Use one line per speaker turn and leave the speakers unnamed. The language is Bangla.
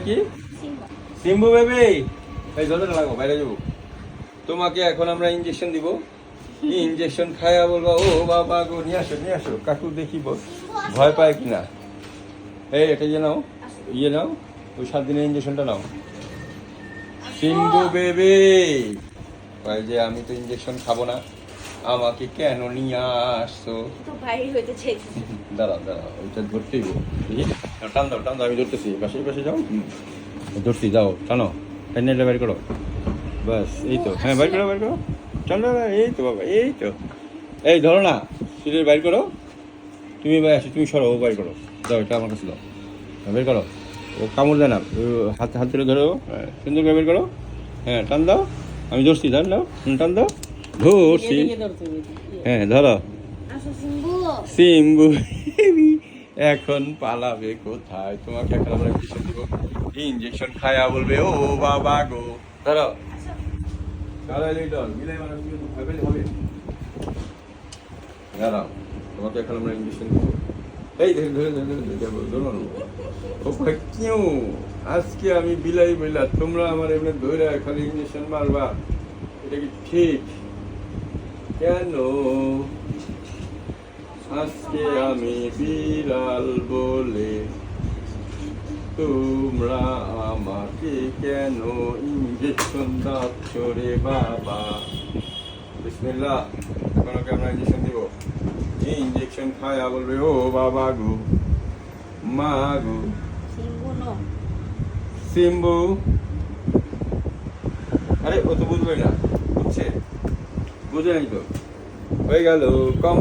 কি সিম্বু বেবি, এই দরজাটা লাগাও, বাইরে যাবো। তোমাকে এখন আমরা ইনজেকশন দিব। ইনজেকশন খায়া বলবো ও বাবা গো, নিয়ে আসো কাকু, দেখি ভয় পায় কিনা। এই এটা নাও, নাও, ওই 7 দিনের ইনজেকশনটা নাও। সিম্বু বেবি, ভাই যে আমি তো ইনজেকশন খাবো না, আমাকে কেন নিয়ে আসছো? দাঁড়াও, ওইটা ধরতেই টান দাও, আমি ধরতেছি। পাশে যাও, ধরছি, যাও, টানো, টাইনাটা বের করো, বাস। এই তো, হ্যাঁ, বের করো, টানো, এই তো বাবা, এই তো, এই ধরো না, সিটের বাইর করো। তুমি তুমি সরো, ও বাইর করো, যাও, এটা আমার কাছে দাও, বের করো। ও কামড় দেয় না, হাত ধরে ধরো, সুন্দর করে বের করো। হ্যাঁ, টান দাও, আমি ধরছি, টান দাও, টান দাও, ধরছি। হ্যাঁ, ধরো। সিম্বু এখন পালাবে কোথায়? তোমাকে এখন আমরা ইনজেকশন দিব। ইনজেকশন খায়া বলবে ও বাবা গো। ধরো, দাঁড়াও, তোমাকে এখন আমরা ইনজেকশন দিব। এই কেউ আজকে আমি বিলাই বইলা, তোমরা আমার এমনি ধরে খালি ইনজেকশন মারবা, এটা কি ঠিক? কেন আজকে আমি বিড়াল বলে তোমরা আমাকে কেন ইনজেকশন দাচ্ছ রে বাবা? বিসমিল্লাহ, এখন ওকে আমরা ইনজেকশন দিব। ইনজেকশন খায়া বলবে ও বাবা গো, মা গো। সিম্বু, আরে ও তো বুঝবে না, বুঝছে, বুঝে নাই তো, হয়ে গেল কম।